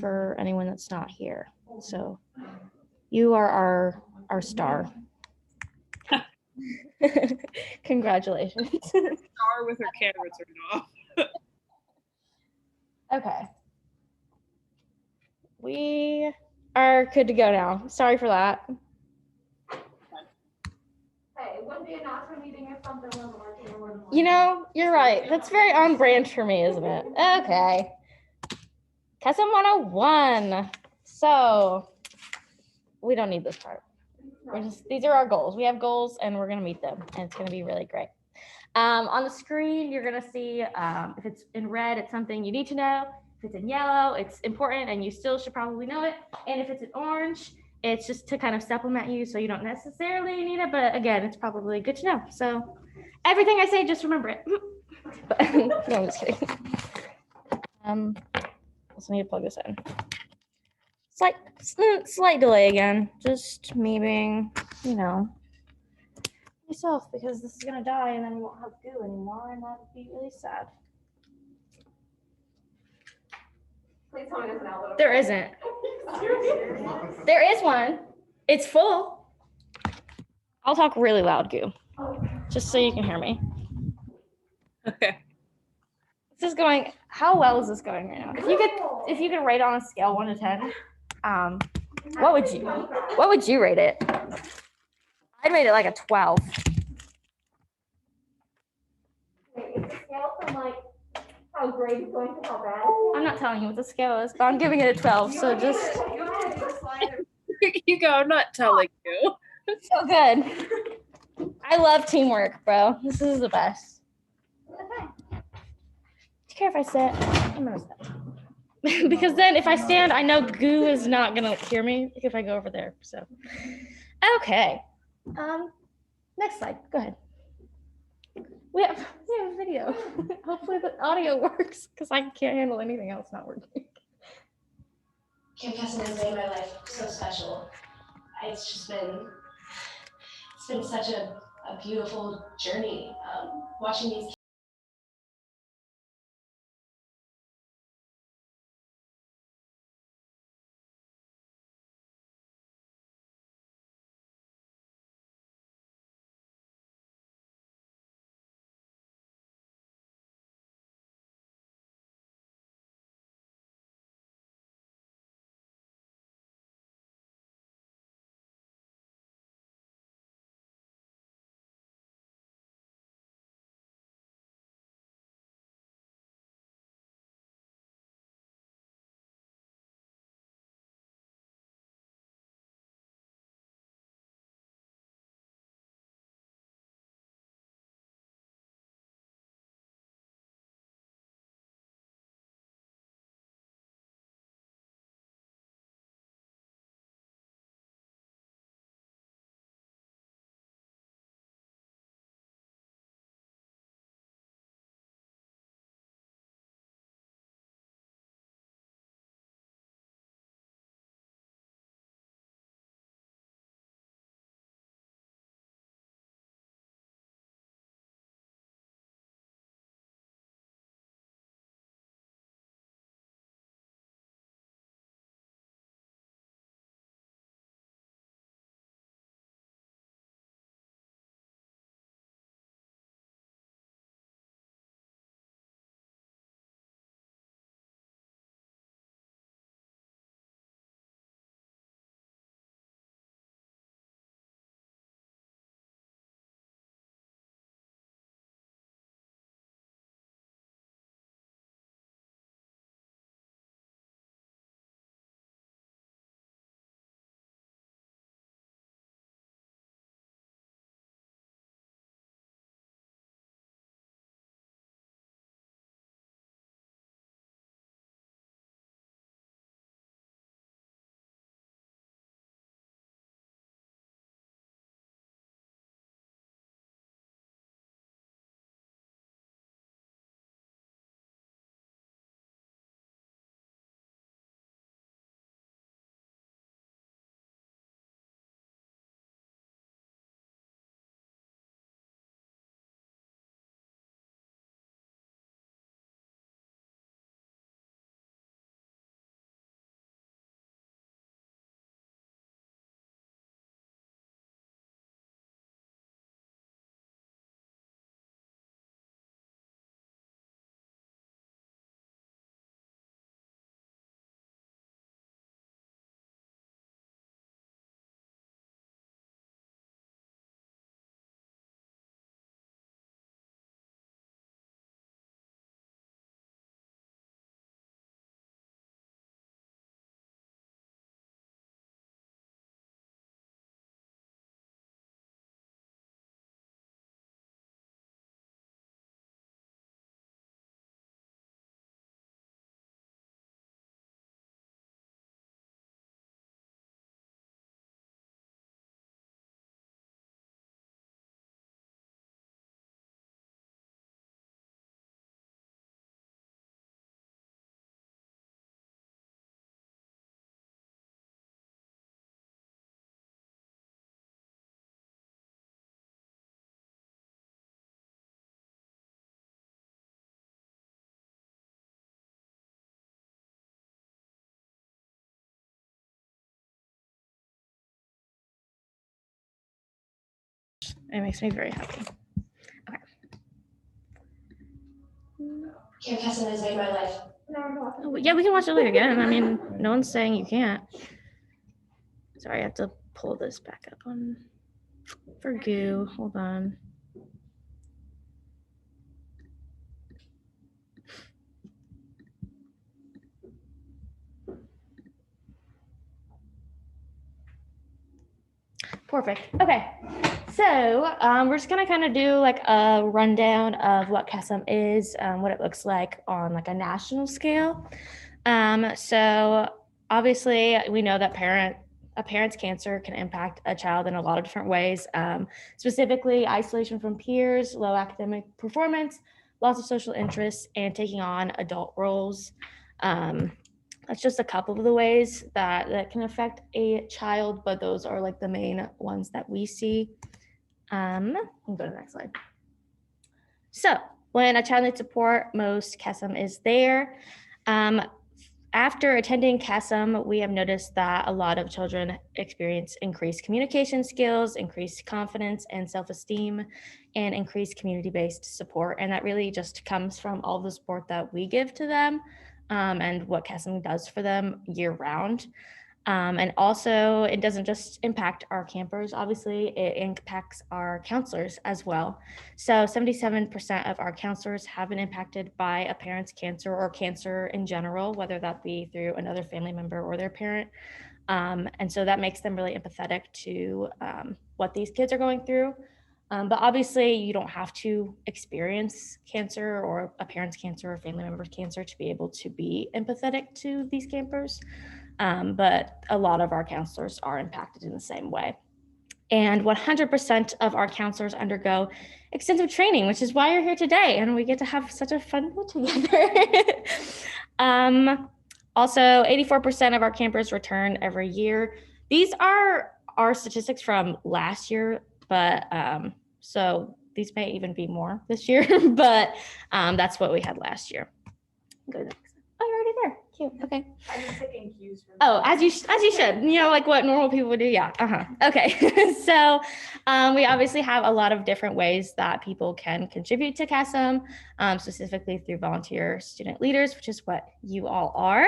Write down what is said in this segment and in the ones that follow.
for anyone that's not here. So you are our star. Congratulations. Star with her camera turned off. Okay. We are good to go now. Sorry for that. Hey, it wouldn't be an awesome meeting if something wasn't working or wasn't working. You know, you're right. That's very on brand for me, isn't it? Okay. Kesem 101. So we don't need this part. These are our goals. We have goals and we're gonna meet them, and it's gonna be really great. On the screen, you're gonna see if it's in red, it's something you need to know. If it's in yellow, it's important and you still should probably know it. And if it's in orange, it's just to kind of supplement you, so you don't necessarily need it, but again, it's probably good to know. So everything I say, just remember it. But, no, I'm just kidding. Also need to plug this in. Slight delay again. Just me being, you know, myself, because this is gonna die and then we won't have goo anymore, and that would be really sad. Please tell me there's an outlet. There isn't. There is one. It's full. I'll talk really loud, goo, just so you can hear me. Okay. This is going. How well is this going right now? If you could rate on a scale 1 to 10, what would you rate it? I'd rate it like a 12. Wait, is the scale from like how great it's going to how bad? I'm not telling you what the scale is, but I'm giving it a 12. So just You go, I'm not telling you. so good. I love teamwork, bro. This is the best. Okay. Do you care if I sit? I'm gonna sit. Because then if I stand, I know goo is not gonna hear me if I go over there. So okay. Next slide. Go ahead. We have a video. Hopefully the audio works, because I can't handle anything else not working. Kesem has made my life so special. It's been such a beautiful journey. Watching these It makes me very happy. Camp Kesem has made my life. Oh, yeah, we can watch it later again. I mean, no one's saying you can't. Sorry, I have to pull this back up on for goo. Hold on. Perfect. Okay. So we're just gonna kind of do like a rundown of what Kesem is, what it looks like on like a national scale. So obviously we know that a parent's cancer can impact a child in a lot of different ways, specifically isolation from peers, low academic performance, loss of social interests, and taking on adult roles. That's just a couple of the ways that can affect a child, but those are like the main ones that we see. We'll go to the next slide. So when a child needs support, most Kesem is there. After attending Kesem, we have noticed that a lot of children experience increased communication skills, increased confidence and self-esteem, and increased community-based support. And that really just comes from all the support that we give to them and what Kesem does for them year-round. And also, it doesn't just impact our campers, obviously, it impacts our counselors as well. So 77% of our counselors have been impacted by a parent's cancer or cancer in general, whether that be through another family member or their parent. And so that makes them really empathetic to what these kids are going through. But obviously, you don't have to experience cancer or a parent's cancer or family member's cancer to be able to be empathetic to these campers. But a lot of our counselors are impacted in the same way. And 100% of our counselors undergo extensive training, which is why you're here today. And we get to have such a fun day together. Also, 84% of our campers return every year. These are our statistics from last year, but so these may even be more this year, but that's what we had last year. Go next. Oh, you're already there. Cute. Okay. I'm just taking cues from. Oh, as you should. You know, like what normal people would do. Yeah. Okay. So, we obviously have a lot of different ways that people can contribute to Kesem, specifically through volunteer student leaders, which is what you all are.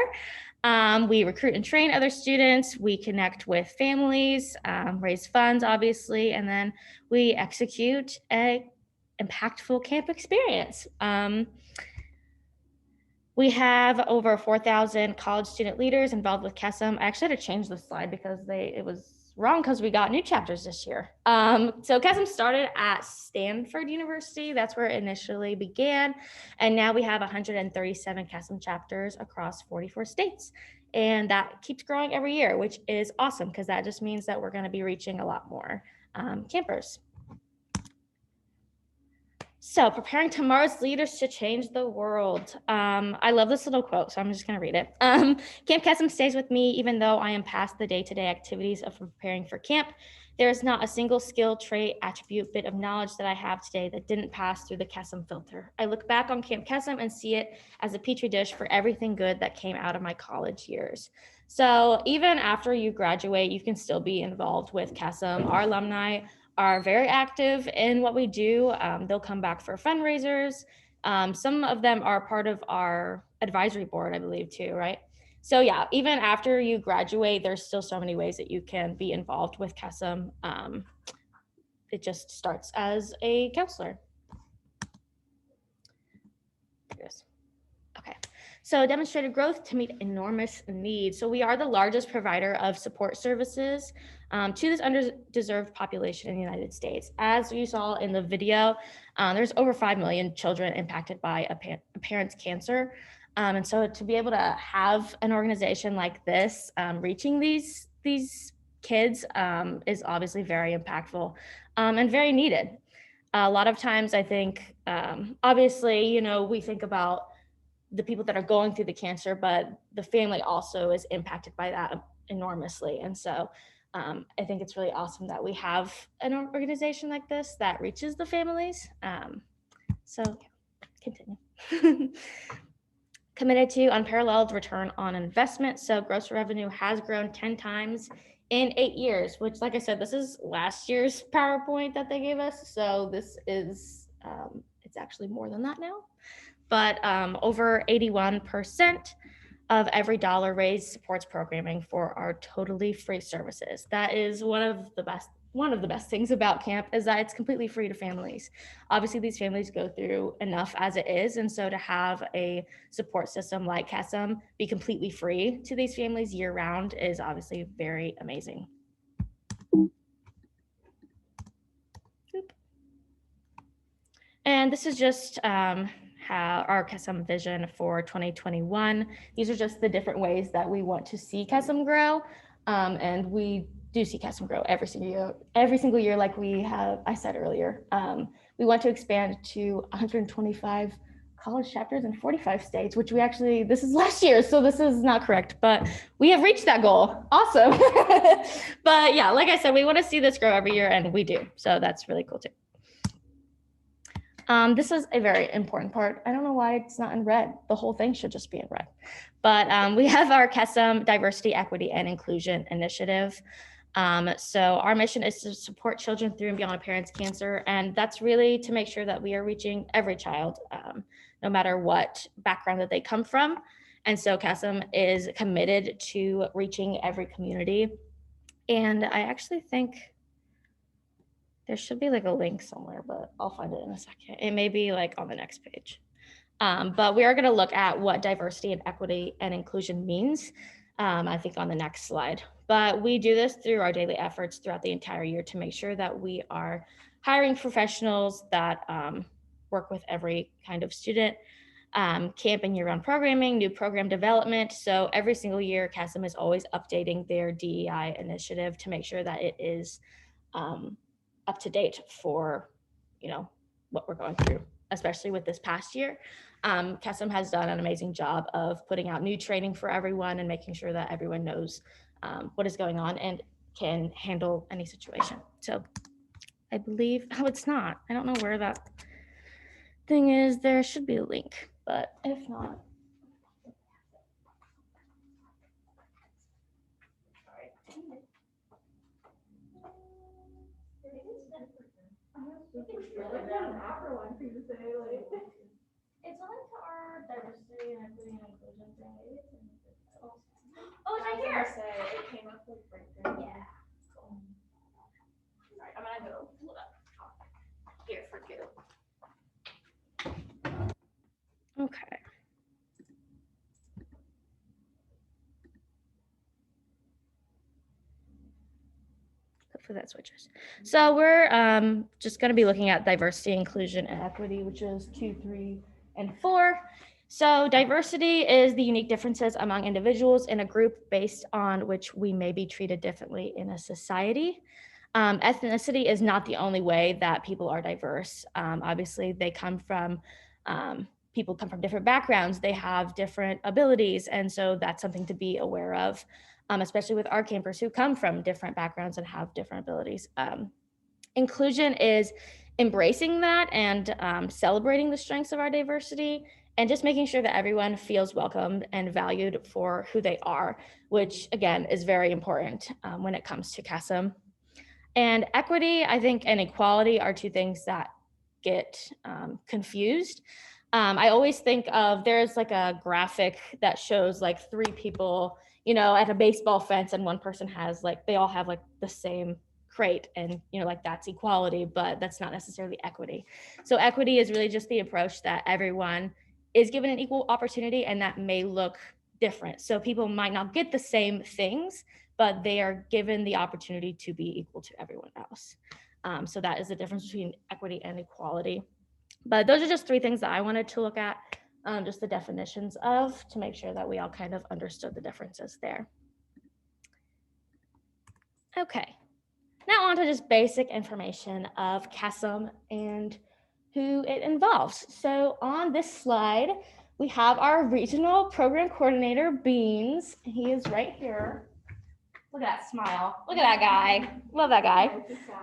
We recruit and train other students. We connect with families, raise funds, obviously, and then we execute a impactful camp experience. We have over 4,000 college student leaders involved with Kesem. I actually had to change the slide because it was wrong because we got new chapters this year. So Kesem started at Stanford University. That's where it initially began. And now we have 137 Kesem chapters across 44 states. And that keeps growing every year, which is awesome because that just means that we're going to be reaching a lot more campers. So, preparing tomorrow's leaders to change the world. I love this little quote, so I'm just going to read it. Camp Kesem stays with me even though I am past the day-to-day activities of preparing for camp. There is not a single skill, trait, attribute, bit of knowledge that I have today that didn't pass through the Kesem filter. I look back on Camp Kesem and see it as a petri dish for everything good that came out of my college years. So, even after you graduate, you can still be involved with Kesem. Our alumni are very active in what we do. They'll come back for fundraisers. Some of them are part of our advisory board, I believe, too, right? So yeah, even after you graduate, there's still so many ways that you can be involved with Kesem. It just starts as a counselor. Okay. So demonstrated growth to meet enormous needs. So we are the largest provider of support services to this underserved population in the United States. As you saw in the video, there's over 5 million children impacted by a parent's cancer. And so to be able to have an organization like this reaching these kids is obviously very impactful and very needed. A lot of times I think, obviously, you know, we think about the people that are going through the cancer, but the family also is impacted by that enormously. And so I think it's really awesome that we have an organization like this that reaches the families. So continue. Committed to unparalleled return on investment. So gross revenue has grown 10 times in 8 years, which, like I said, this is last year's PowerPoint that they gave us. So this is, it's actually more than that now. But over 81% of every dollar raised supports programming for our totally free services. That is one of the best things about camp, is that it's completely free to families. Obviously, these families go through enough as it is, and so to have a support system like Kesem be completely free to these families year round is obviously very amazing. And this is just how our Kesem vision for 2021. These are just the different ways that we want to see Kesem grow. And we do see Kesem grow every single year, like I said earlier. We want to expand to 125 college chapters in 45 states, which this is last year, so this is not correct, but we have reached that goal. Awesome. But yeah, like I said, we want to see this grow every year, and we do. So that's really cool too. This is a very important part. I don't know why it's not in red. The whole thing should just be in red. But we have our Kesem Diversity, Equity, and Inclusion Initiative. So our mission is to support children through and beyond a parent's cancer. And that's really to make sure that we are reaching every child, no matter what background that they come from. And so Kesem is committed to reaching every community. And I actually think there should be like a link somewhere, but I'll find it in a second. It may be like on the next page. But we are going to look at what diversity and equity and inclusion means, I think on the next slide. But we do this through our daily efforts throughout the entire year to make sure that we are hiring professionals that work with every kind of student, camp and year-round programming, new program development. So every single year, Kesem is always updating their DEI initiative to make sure that it is up to date for, what we're going through, especially with this past year. Kesem has done an amazing job of putting out new training for everyone and making sure that everyone knows what is going on and can handle any situation. So I believe, it's not. I don't know where that thing is. There should be a link, but if not. It's only to our diversity and equity and inclusion thing. Oh, it's right here. It came up with breakthrough. Yeah. Cool. All right, I'm gonna go pull it up here for you. Okay. Hopefully that switches. So we're just going to be looking at diversity, inclusion, and equity, which is 2, 3, and 4. So diversity is the unique differences among individuals in a group based on which we may be treated differently in a society. Ethnicity is not the only way that people are diverse. Obviously, people come from different backgrounds. They have different abilities. And so that's something to be aware of, especially with our campers who come from different backgrounds and have different abilities. Inclusion is embracing that and celebrating the strengths of our diversity and just making sure that everyone feels welcomed and valued for who they are, which again is very important when it comes to Kesem. And equity, I think, and equality are two things that get confused. I always think of, there's like a graphic that shows like 3 people, at a baseball fence, and one person has they all have like the same crate, and that's equality, but that's not necessarily equity. So equity is really just the approach that everyone is given an equal opportunity, and that may look different. So people might not get the same things, but they are given the opportunity to be equal to everyone else. So that is the difference between equity and equality. But those are just 3 things that I wanted to look at, just the definitions of, to make sure that we all kind of understood the differences there. Okay, now on to just basic information of Kesem and who it involves. So on this slide, we have our regional program coordinator, Beans. He is right here. Look at that smile. Look at that guy. Love that guy.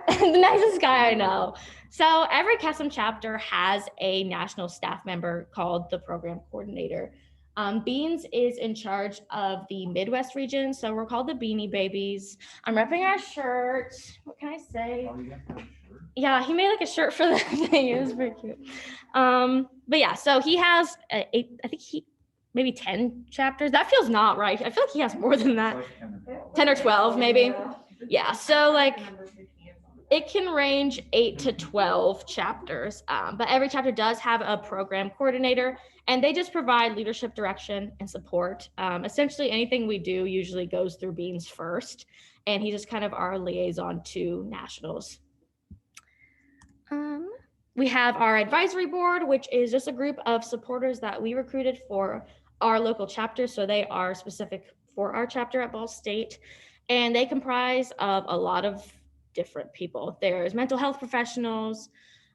The nicest guy I know. So every Kesem chapter has a national staff member called the program coordinator. Beans is in charge of the Midwest region, so we're called the Beanie Babies. I'm repping our shirt. What can I say? Oh, you got that shirt? Yeah, he made like a shirt for the thing. It was very cute. But yeah, so he has I think maybe 10 chapters. That feels not right. I feel like he has more than that. It's like 10 or 12 maybe. Yeah, so like it can range 8 to 12 chapters, but every chapter does have a program coordinator, and they just provide leadership direction and support. Essentially, anything we do usually goes through Beans first, and he's just kind of our liaison to nationals. We have our advisory board, which is just a group of supporters that we recruited for our local chapter. So they are specific for our chapter at Ball State, and they comprise of a lot of different people. There's mental health professionals,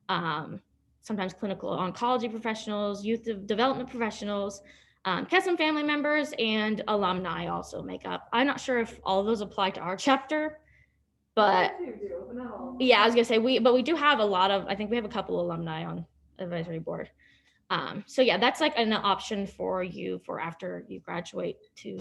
sometimes clinical oncology professionals, youth development professionals, Kesem family members, and alumni also make up. I'm not sure if all of those apply to our chapter, but yeah, I was gonna say we do have a lot of, I think we have a couple alumni on advisory board. So yeah, that's like an option for you for after you graduate to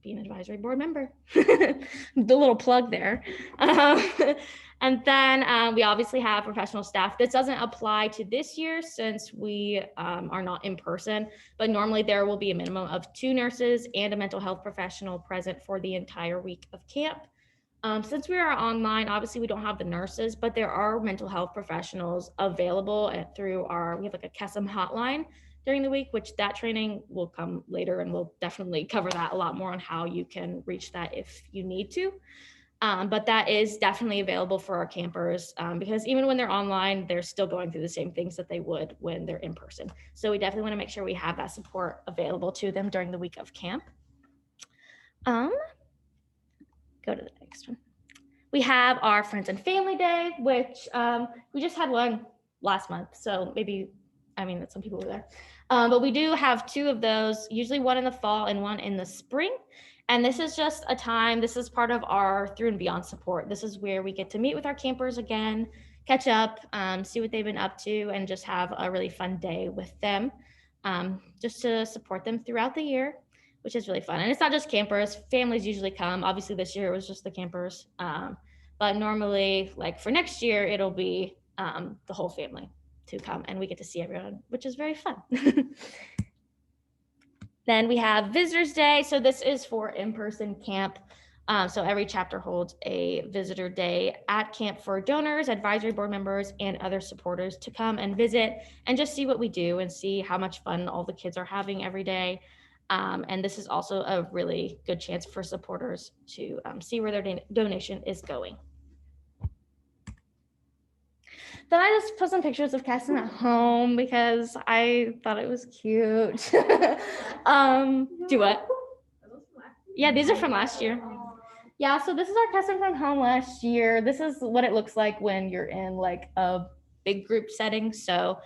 be an advisory board member. The little plug there. And then we obviously have professional staff. This doesn't apply to this year since we are not in person, but normally there will be a minimum of 2 nurses and a mental health professional present for the entire week of camp. Since we are online, obviously we don't have the nurses, but there are mental health professionals available through we have like a Kesem hotline during the week, which that training will come later, and we'll definitely cover that a lot more on how you can reach that if you need to. But that is definitely available for our campers, because even when they're online, they're still going through the same things that they would when they're in person. So we definitely want to make sure we have that support available to them during the week of camp. Go to the next one. We have our Friends and Family Day, which we just had one last month. So maybe, I mean, some people were there. But we do have 2 of those, usually one in the fall and one in the spring. And this is just a time, this is part of our Through and Beyond support. This is where we get to meet with our campers again, catch up, see what they've been up to, and just have a really fun day with them, just to support them throughout the year, which is really fun. And it's not just campers, families usually come. Obviously this year it was just the campers. But normally, like for next year, it'll be the whole family to come, and we get to see everyone, which is very fun. Then we have Visitors Day. So this is for in-person camp. So every chapter holds a visitor day at camp for donors, advisory board members, and other supporters to come and visit and just see what we do and see how much fun all the kids are having every day. And this is also a really good chance for supporters to see where their donation is going. Then I just put some pictures of Kesem at home because I thought it was cute. Do what? Yeah, these are from last year. Yeah, so this is our Kesem from home last year. This is what it looks like when you're in like a big group setting. So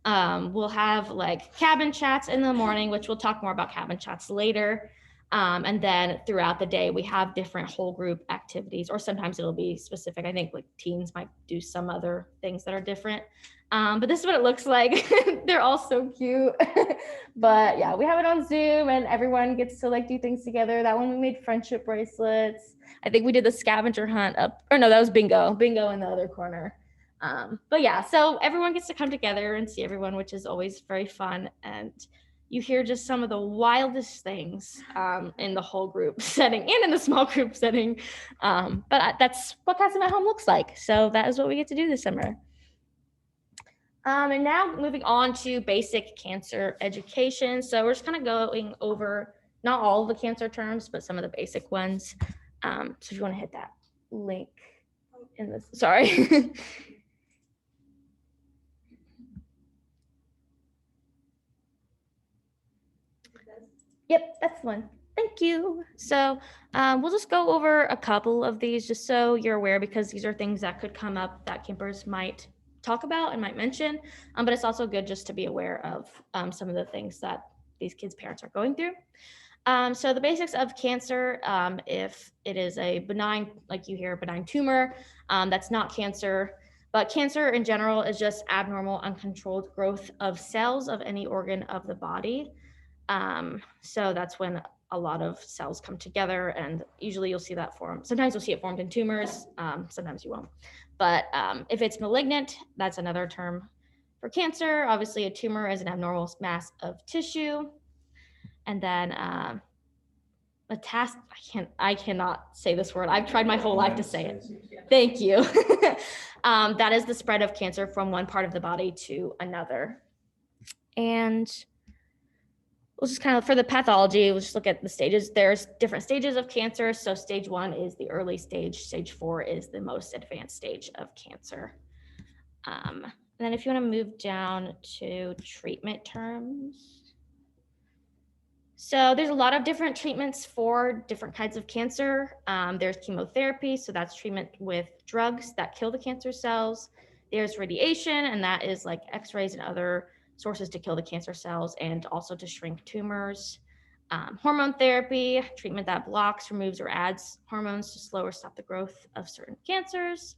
we'll have like cabin chats in the morning, which we'll talk more about cabin chats later. And then throughout the day, we have different whole group activities, or sometimes it'll be specific. I think like teens might do some other things that are different. But this is what it looks like. They're all so cute. But yeah, we have it on Zoom and everyone gets to like do things together. That one we made friendship bracelets. I think we did the scavenger hunt that was bingo in the other corner. But yeah, so everyone gets to come together and see everyone, which is always very fun. And you hear just some of the wildest things in the whole group setting and in the small group setting. But that's what Kesem at Home looks like. So that is what we get to do this summer. And now moving on to basic cancer education. So we're just kind of going over not all of the cancer terms, but some of the basic ones. So if you want to hit that link in this, sorry. Yep, that's the one. Thank you. So we'll just go over a couple of these just so you're aware, because these are things that could come up that campers might talk about and might mention, but it's also good just to be aware of some of the things that these kids' parents are going through. So the basics of cancer, if it is a benign, like you hear, benign tumor, that's not cancer, but cancer in general is just abnormal, uncontrolled growth of cells of any organ of the body. So that's when a lot of cells come together, and usually you'll see that form. Sometimes you'll see it formed in tumors, sometimes you won't. But if it's malignant, that's another term for cancer. Obviously, a tumor is an abnormal mass of tissue. And then I cannot say this word. I've tried my whole life to say it. Thank you. That is the spread of cancer from one part of the body to another. And we'll just kind of, for the pathology, we'll just look at the stages. There's different stages of cancer. So stage 1 is the early stage. Stage 4 is the most advanced stage of cancer. And then if you want to move down to treatment terms. So there's a lot of different treatments for different kinds of cancer. There's chemotherapy, so that's treatment with drugs that kill the cancer cells. There's radiation, and that is like x-rays and other sources to kill the cancer cells and also to shrink tumors. Hormone therapy, treatment that blocks, removes, or adds hormones to slow or stop the growth of certain cancers.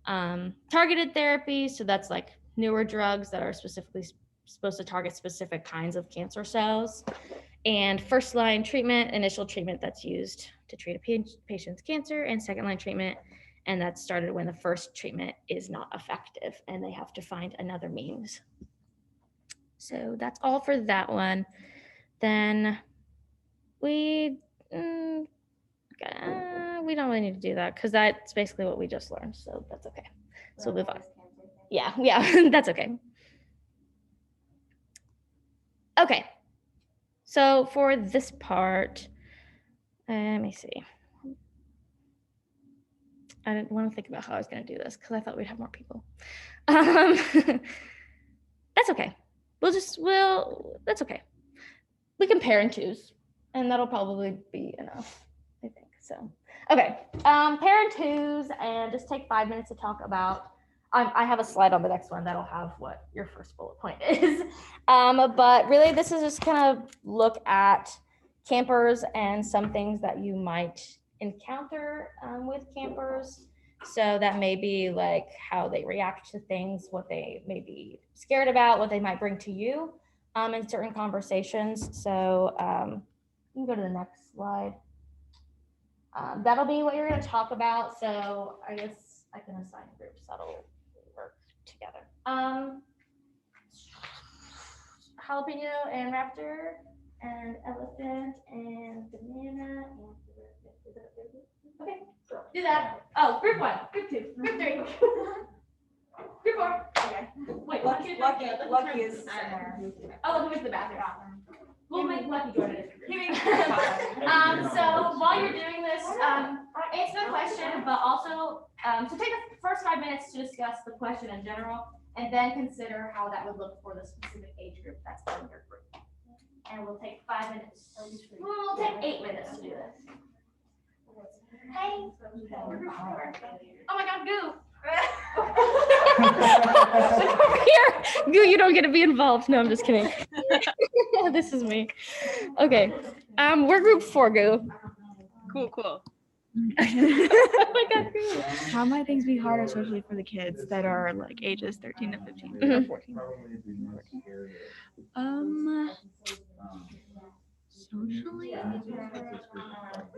Targeted therapy, so that's like newer drugs that are specifically supposed to target specific kinds of cancer cells. And first line treatment, initial treatment that's used to treat a patient's cancer, and second line treatment, and that's started when the first treatment is not effective and they have to find another means. So that's all for that one. Then we don't really need to do that because that's basically what we just learned. So that's okay. So we'll move on. Yeah, that's okay. Okay. So for this part, let me see. I didn't want to think about how I was going to do this because I thought we'd have more people. That's okay. That's okay. We can pair in twos, and that'll probably be enough, I think. So, okay. Pair in twos, and just take 5 minutes to talk about. I have a slide on the next one that'll have what your first bullet point is. But really, this is just kind of look at campers and some things that you might encounter with campers. So that may be like how they react to things, what they may be scared about, what they might bring to you in certain conversations. So you can go to the next slide. That'll be what you're going to talk about. So I guess I can assign groups that'll work together. Jalapeno and raptor and elephant and banana and okay, do that. Oh, group 1, group 2, group 3, group 4. Okay. Wait, Lucky is somewhere. Oh, Lucky went to the bathroom. We'll make Lucky join it. So while you're doing this, answer the question, but also so take the first 5 minutes to discuss the question in general, and then consider how that would look for the specific age group that's in your group. And we'll take 5 minutes. We'll take 8 minutes to do this. Hey. Oh my God, Goo. Here, Goo, you don't get to be involved. No, I'm just kidding. This is me. Okay. We're group 4, Goo. Cool. Oh my God, Goo. How might things be harder socially for the kids that are like ages 13 to 15 or 14? Socially,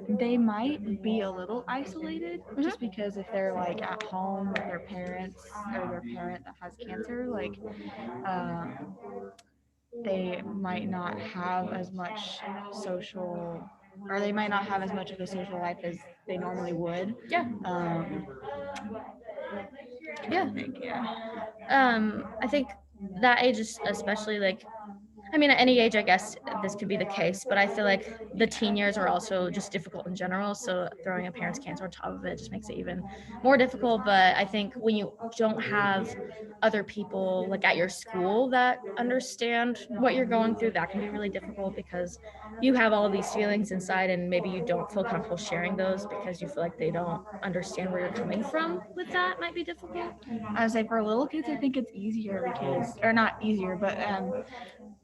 they might be a little isolated just because if they're like at home with their parents or their parent that has cancer, like they might not have as much social, or they might not have as much of a social life as they normally would. Yeah. I think that age is especially like, I mean, at any age, I guess this could be the case, but I feel like the teen years are also just difficult in general. So throwing a parent's cancer on top of it just makes it even more difficult. But I think when you don't have other people like at your school that understand what you're going through, that can be really difficult because you have all of these feelings inside and maybe you don't feel comfortable sharing those because you feel like they don't understand where you're coming from with that might be difficult. I would say for little kids, I think it's easier because, or not easier, but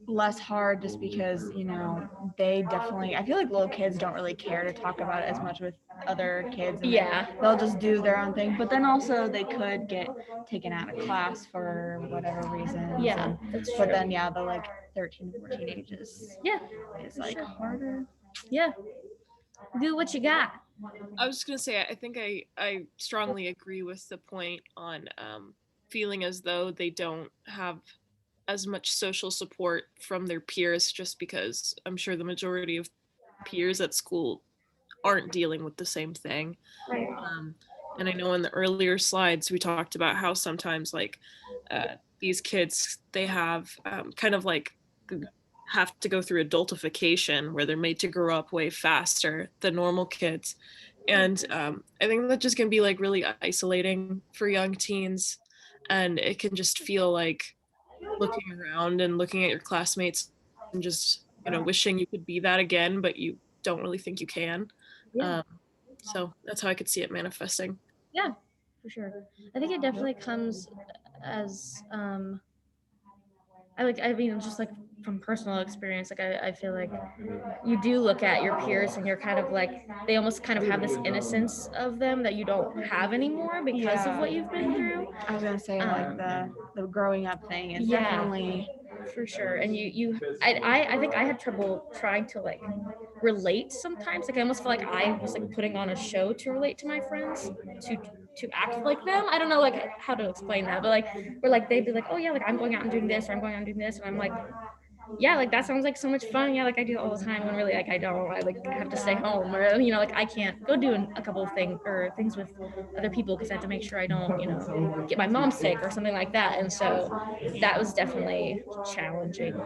less hard just because, you know, they definitely, I feel like little kids don't really care to talk about it as much with other kids. And Yeah. They'll just do their own thing, but then also they could get taken out of class for whatever reason. Yeah, that's true. But then, yeah, the like 13 to 14 ages Yeah. is like harder. Yeah. Do what you got. I was just gonna say, I think I strongly agree with the point on feeling as though they don't have as much social support from their peers, just because I'm sure the majority of peers at school aren't dealing with the same thing. Right. And I know in the earlier slides we talked about how sometimes like these kids, they have kind of like have to go through adultification where they're made to grow up way faster than normal kids. And I think that just can be like really isolating for young teens. And it can just feel like looking around and looking at your classmates and just, wishing you could be that again, but you don't really think you can. Yeah. So that's how I could see it manifesting. Yeah, for sure. I think it definitely comes as I mean, just like from personal experience, like I feel like you do look at your peers and you're kind of like, they almost kind of have this innocence of them that you don't have anymore because of what you've been through. I was gonna say like the growing up thing is definitely for sure. And I think I had trouble trying to like relate sometimes. Like I almost feel like I was like putting on a show to relate to my friends, to act like them. I don't know like how to explain that, but like we're like they'd be like, oh yeah, like I'm going out and doing this, or I'm going out and doing this, and I'm like, yeah, like that sounds like so much fun. Yeah, like I do it all the time. When really, like I don't. I like have to stay home, or like I can't go do a couple of things with other people because I have to make sure I don't, get my mom sick or something like that. And so that was definitely challenging,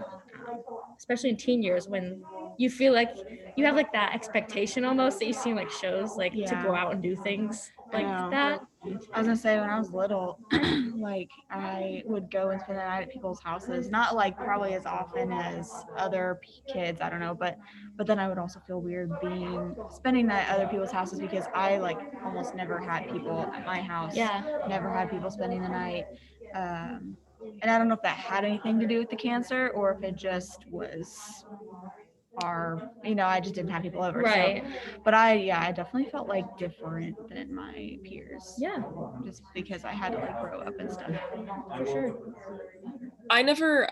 especially in teen years when you feel like you have like that expectation almost that you see in like shows, like to go out and do things like that. I was gonna say when I was little, like I would go and spend the night at people's houses, not like probably as often as other kids, I don't know, but then I would also feel weird spending the night at other people's houses because I like almost never had people at my house. Never had people spending the night. And I don't know if that had anything to do with the cancer or if it just was I just didn't have people over. Right. So, but I definitely felt like different than my peers. Yeah. Just because I had to like grow up and stuff. For sure. I never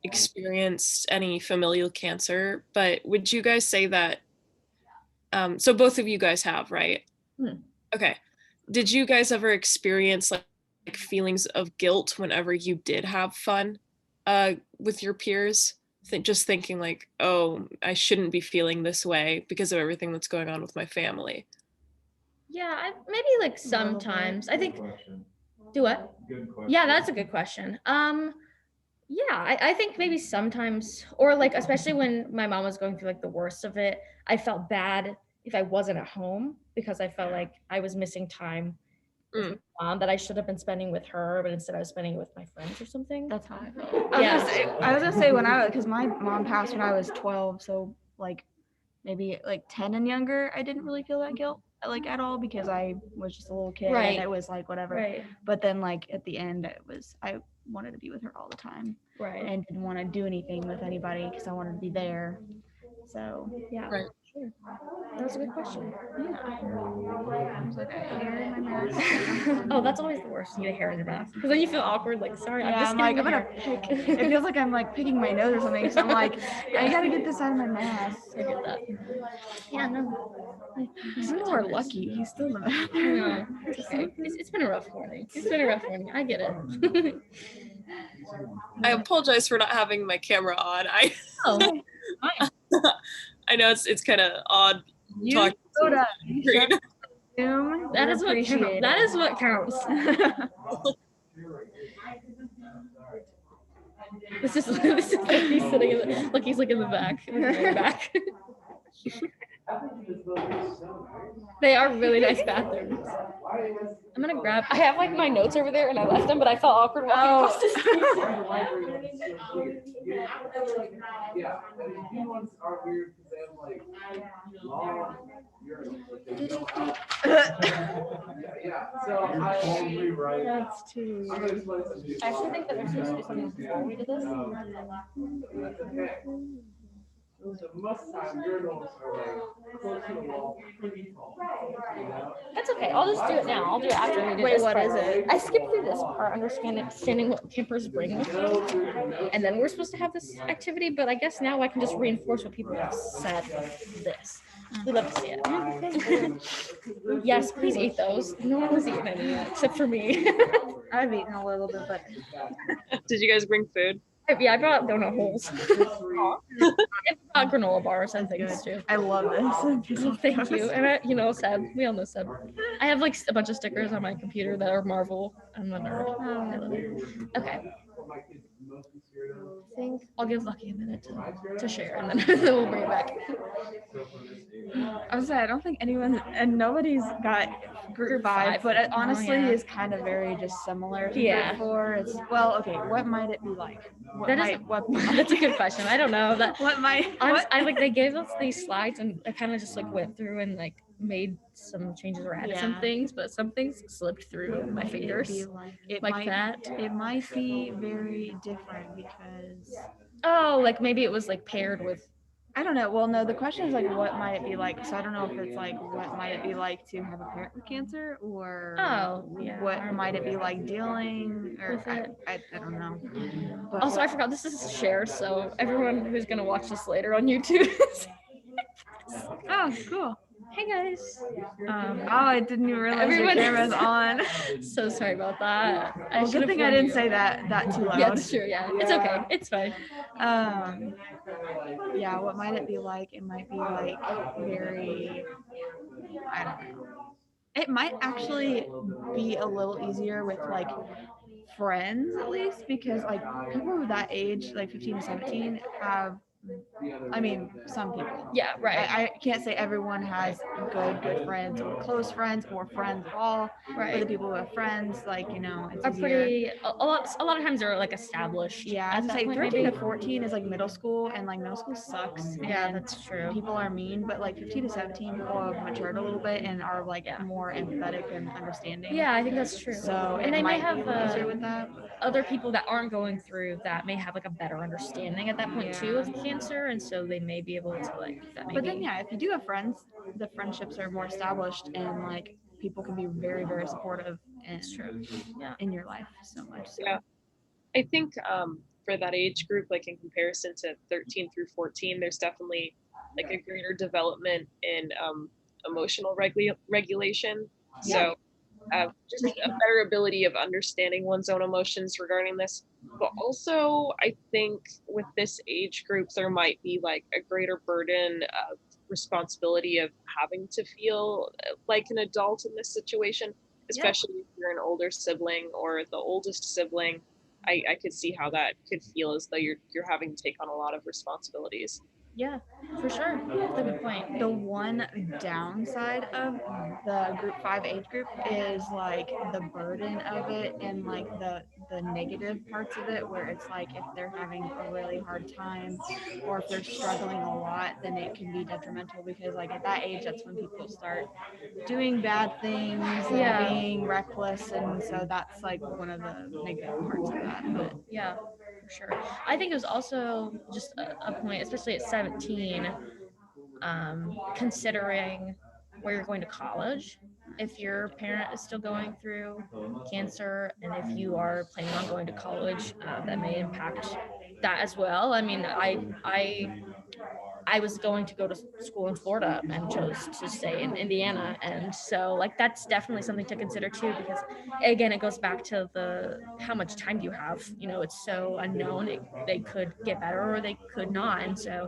experienced any familial cancer, but would you guys say that so both of you guys have, right? Okay. Did you guys ever experience like feelings of guilt whenever you did have fun with your peers? Just thinking like, oh, I shouldn't be feeling this way because of everything that's going on with my family. Yeah, maybe like sometimes. I think. Do what? Good question. Yeah, that's a good question. Yeah, I think maybe sometimes, or like especially when my mom was going through like the worst of it, I felt bad if I wasn't at home because I felt like I was missing time with my mom that I should have been spending with her, but instead I was spending it with my friends or something. That's how I felt. I was gonna say because my mom passed when I was 12, so like maybe like 10 and younger, I didn't really feel that guilt like at all because I was just a little kid and it was like whatever. Right. But then like at the end, I wanted to be with her all the time. Right. And didn't want to do anything with anybody because I wanted to be there. So yeah. Right. Sure. That was a good question. Yeah. I was like, I have hair in my mask. Oh, that's always the worst. You get hair in your mask because then you feel awkward. Like, sorry, I'm just like, getting I'm gonna pick. It feels like I'm like picking my nose or something. So I'm like, I gotta get this out of my mask. I get that. Yeah, no. Some are lucky. He's still in the bathroom. I know. It's okay. It's been a rough morning. I get it. I apologize for not having my camera on. I know it's kind of odd talking to screen. That is what counts. That is what counts. This is like he's sitting in the, like he's like in the back. In the back. They are really nice bathrooms. I'm gonna grab. I have like my notes over there, and I left them, but I felt awkward walking across the street. Yeah, and the new ones are weird because they have like long urinals. Yeah. So I only write. That's too. I'm gonna explain some I actually think that they're supposed to do something before we did this. That's okay. So most time urinals are like close to the wall, pretty tall. You know? That's okay. I'll just do it now. I'll do it after we do Wait, this what part. is it? I skipped through this part, understanding what campers bring with them. And then we're supposed to have this activity, but I guess now I can just reinforce what people have said with this. We love to see it. Yes, please eat those. No one was eating any yet, except for me. I've eaten a little bit, but Did you guys bring food? Yeah, I brought donut holes. I brought granola bars and things too. I love this. Oh, thank you. And Seb, we all know Seb. I have like a bunch of stickers on my computer that are Marvel. I'm a nerd. I love it. Okay. I think I'll give Lucky a minute to share, and then we'll bring it back. I was saying, I don't think anyone, and nobody's got group 5, but it honestly is kind of very just similar to group 4. It's, well, okay, what might it be like? That's a good question. I don't know. They gave us these slides, and I kind of just like went through and like made some changes or added some things, but some things slipped through my fingers. It might be very different because like maybe it was like paired with, I don't know. Well, no, the question is like, what might it be like? So I don't know if it's like, what might it be like to have a parent with cancer, or what might it be like dealing, or I don't know. But also, I forgot this is shared, so everyone who's gonna watch this later on YouTube. Oh, cool. Hey guys. I didn't even realize your camera's on. So sorry about that. Well, good thing I didn't say that too loud. Yeah, it's true. Yeah, it's okay. It's fine. Yeah, what might it be like? It might be like very, I don't know. It might actually be a little easier with like friends, at least, because like people that age, like 15 to 17, have, I mean, some people. Yeah, right. I can't say everyone has good friends or close friends or friends at all. Right. But the people who have friends, like, it's are easier. Pretty a lot of times they're like established. Yeah, I was gonna say 13 to 14 is like middle school, and like middle school sucks. Yeah, that's true. People are mean, but like 15 to 17, people have matured a little bit and are like more empathetic and understanding. Yeah, I think that's true. So and they may have easier with that. Other people that aren't going through that may have like a better understanding at that point too of cancer, and so they may be able to like that. But then if you do have friends, the friendships are more established, and like people can be very, very supportive in your life so much. So. Yeah, I think for that age group, like in comparison to 13 through 14, there's definitely like a greater development in emotional regulation. So just a better ability of understanding one's own emotions regarding this. But also, I think with this age group, there might be like a greater burden of responsibility of having to feel like an adult in this situation, especially if you're an older sibling or the oldest sibling. I could see how that could feel as though you're having to take on a lot of responsibilities. Yeah, for sure. That's a good point. The one downside of the group 5 age group is like the burden of it and like the negative parts of it, where it's like if they're having a really hard time or if they're struggling a lot, then it can be detrimental, because like at that age, that's when people start doing bad things and being reckless, and so that's like one of the negative parts of that. But yeah, for sure. I think it was also just a point, especially at 17, considering where you're going to college. If your parent is still going through cancer, and if you are planning on going to college, that may impact that as well. I mean, I was going to go to school in Florida and chose to stay in Indiana. And so like, that's definitely something to consider too, because again, it goes back to how much time do you have? It's so unknown. They could get better or they could not. And so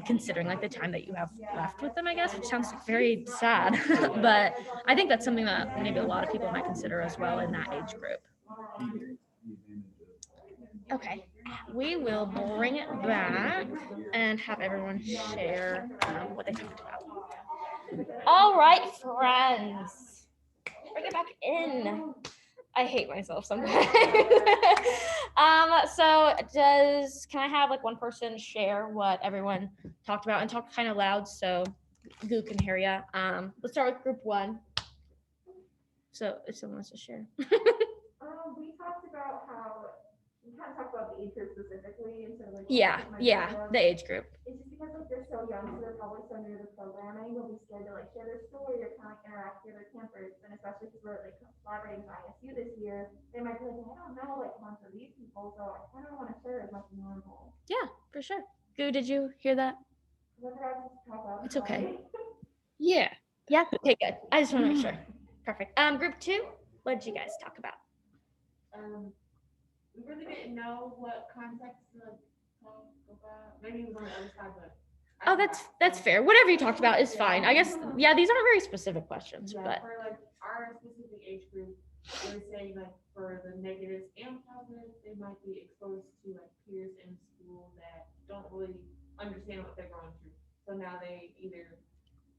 considering like the time that you have left with them, I guess, which sounds very sad, but I think that's something that maybe a lot of people might consider as well in that age group. Okay, we will bring it back and have everyone share what they talked about. All right, friends, bring it back in. I hate myself sometimes. So can I have like one person share what everyone talked about and talk kind of loud so Goo can hear ya? Let's start with group 1. So if someone wants to share. We talked about how we kind of talked about the age group specifically, and so like the age group. It's just because like they're so young, so they're probably so new to the programming. They'll be scared to like share their story or kind of like interact with other campers, and especially because we're like collaborating with ISU this year, they might be like, I don't know like a bunch of these people, so I kind of want to share as much as normal. Yeah, for sure. Goo, did you hear that? What did I just talk about? It's okay. Yeah. Yeah. Okay, good. I just want to make sure. Perfect. Group 2, what did you guys talk about? We really didn't know what context to talk about. Maybe it was on the other side, but. Oh, that's fair. Whatever you talked about is fine. I guess, yeah, these aren't very specific questions, Yeah, but for like our specific age group, they were saying like for the negatives and positives, they might be exposed to like peers in school that don't really understand what they're going through. So now they either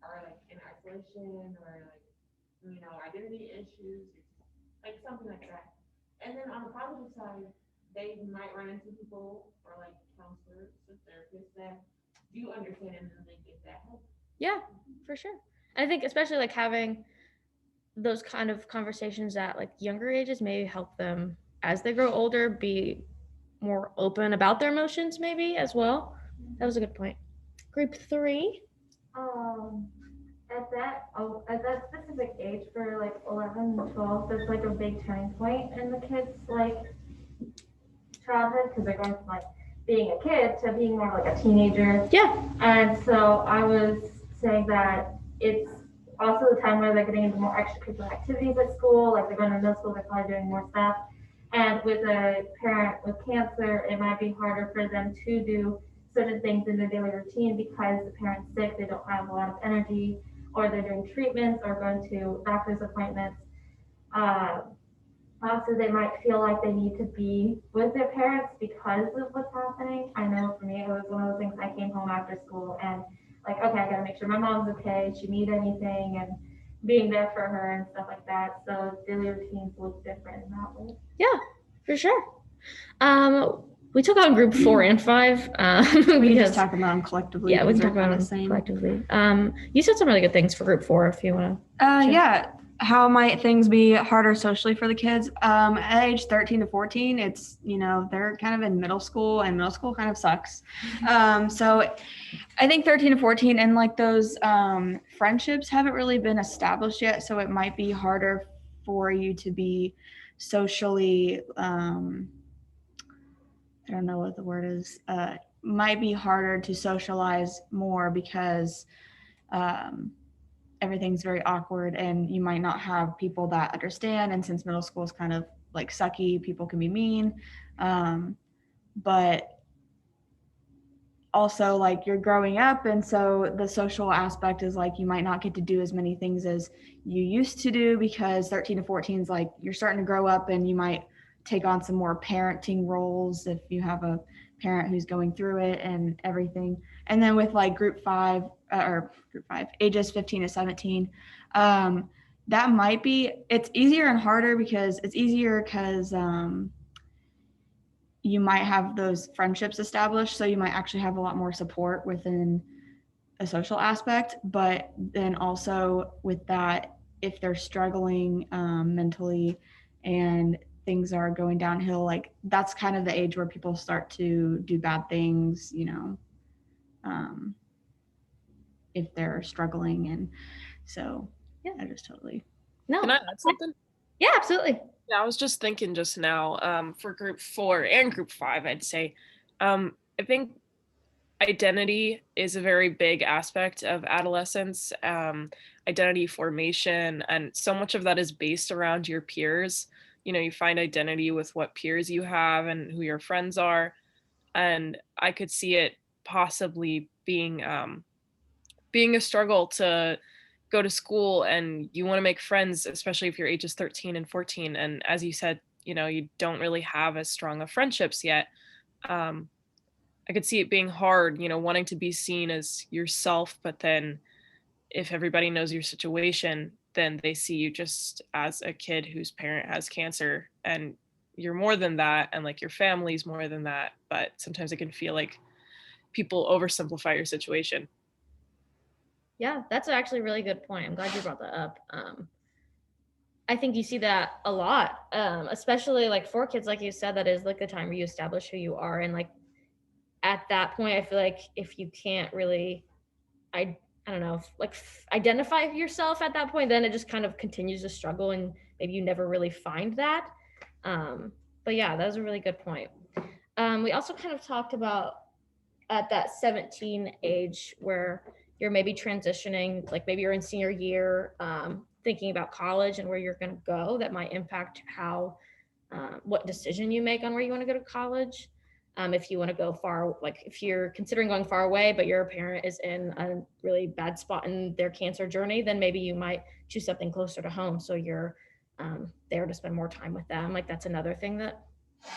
are like in isolation or like, identity issues, like something like that. And then on the positive side, they might run into people or like counselors or therapists that do understand and then they get that help. yeah, for sure. I think especially like having those kind of conversations at like younger ages maybe help them as they grow older be more open about their emotions maybe as well. That was a good point. Group 3. At that specific age for like 11 and 12, there's like a big turning point in the kids like childhood because they're going from like being a kid to being more like a teenager. Yeah. And so I was saying that it's also the time where they're getting into more extracurricular activities at school, like they're going to middle school, they're probably doing more stuff. And with a parent with cancer, it might be harder for them to do certain things in their daily routine because the parent's sick, they don't have a lot of energy, or they're doing treatments or going to doctor's appointments. Also, they might feel like they need to be with their parents because of what's happening. I know for me, it was one of those things. I came home after school and like, okay, I gotta make sure my mom's okay. She need anything, and being there for her and stuff like that. So daily routines look different in that way. Yeah, for sure. We took on group 4 and 5. We can Because just talk about them collectively. yeah, we can because talk they're about kinda them collectively. You said some really good things for group 4 if you want to. Sure. Yeah. How might things be harder socially for the kids? At age 13 to 14, it's, they're kind of in middle school and middle school kind of sucks. So I think 13 to 14 and like those friendships haven't really been established yet. So it might be harder for you to be socially, I don't know what the word is, might be harder to socialize more because everything's very awkward and you might not have people that understand. And since middle school is kind of like sucky, people can be mean. But also like you're growing up. And so the social aspect is like, you might not get to do as many things as you used to do because 13 to 14 is like, you're starting to grow up and you might take on some more parenting roles if you have a parent who's going through it and everything. And then with like group 5, ages 15 to 17, that might be, it's easier and harder because you might have those friendships established. So you might actually have a lot more support within a social aspect. But then also with that, if they're struggling mentally and things are going downhill, like that's kind of the age where people start to do bad things, if they're struggling. And so Yeah. I just totally. No. Can I add something? Yeah, absolutely. Yeah, I was just thinking just now, for group 4 and group 5, I'd say, I think identity is a very big aspect of adolescence, identity formation, and so much of that is based around your peers. You find identity with what peers you have and who your friends are. And I could see it possibly being a struggle to go to school and you want to make friends, especially if your age is 13 and 14. And as you said, you don't really have as strong of friendships yet. I could see it being hard, wanting to be seen as yourself, but then if everybody knows your situation, then they see you just as a kid whose parent has cancer and you're more than that. And like your family's more than that. But sometimes it can feel like people oversimplify your situation. Yeah, that's actually a really good point. I'm glad you brought that up. I think you see that a lot, especially like for kids, like you said, that is like the time where you establish who you are. And like at that point, I feel like if you can't really I don't know, identify yourself at that point, then it just kind of continues to struggle and maybe you never really find that. But yeah, that was a really good point. We also kind of talked about at that 17 age where you're maybe transitioning, like maybe you're in senior year, thinking about college and where you're going to go. That might impact how, what decision you make on where you want to go to college. If you want to go far, like if you're considering going far away, but your parent is in a really bad spot in their cancer journey, then maybe you might choose something closer to home. So you're there to spend more time with them. Like that's another thing that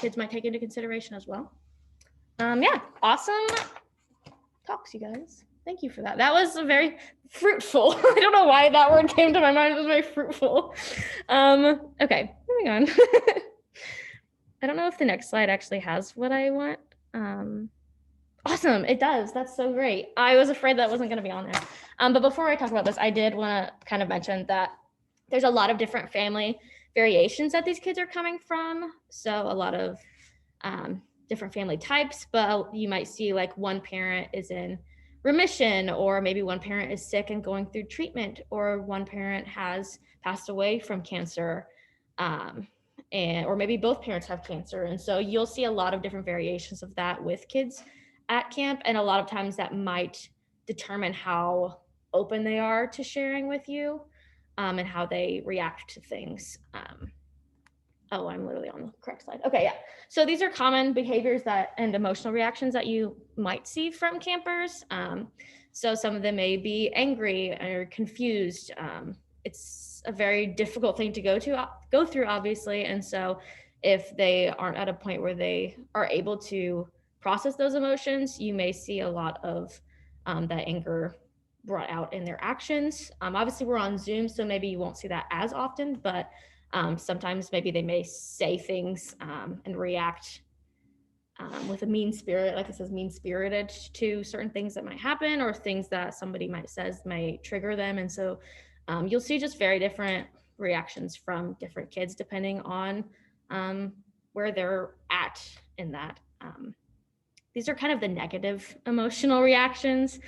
kids might take into consideration as well. Yeah, awesome talks, you guys. Thank you for that. That was a very fruitful. I don't know why that word came to my mind. It was very fruitful. Okay, moving on. I don't know if the next slide actually has what I want. Awesome, it does. That's so great. I was afraid that wasn't going to be on there. But before I talk about this, I did want to kind of mention that there's a lot of different family variations that these kids are coming from. So a lot of different family types, but you might see like one parent is in remission, or maybe one parent is sick and going through treatment, or one parent has passed away from cancer, or maybe both parents have cancer. And so you'll see a lot of different variations of that with kids at camp. And a lot of times that might determine how open they are to sharing with you, and how they react to things. Oh, I'm literally on the correct slide. Okay, yeah. So these are common behaviors and emotional reactions that you might see from campers. So some of them may be angry or confused. It's a very difficult thing to go through, obviously. And so if they aren't at a point where they are able to process those emotions, you may see a lot of that anger brought out in their actions. Obviously, we're on Zoom, so maybe you won't see that as often, but sometimes maybe they may say things and react with a mean spirit, like it says mean-spirited, to certain things that might happen, or things that somebody might says may trigger them. And so you'll see just very different reactions from different kids depending on where they're at in that. These are kind of the negative emotional reactions.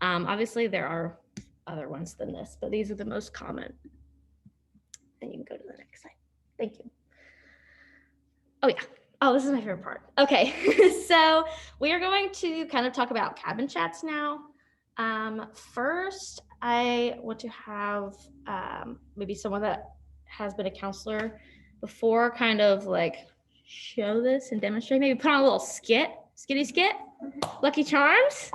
Obviously, there are other ones than this, but these are the most common. And you can go to the next slide. Thank you. Oh yeah. Oh, this is my favorite part. Okay, so we are going to kind of talk about cabin chats now. First, I want to have maybe someone that has been a counselor before kind of like show this and demonstrate, maybe put on a little skitty skit, Lucky Charms.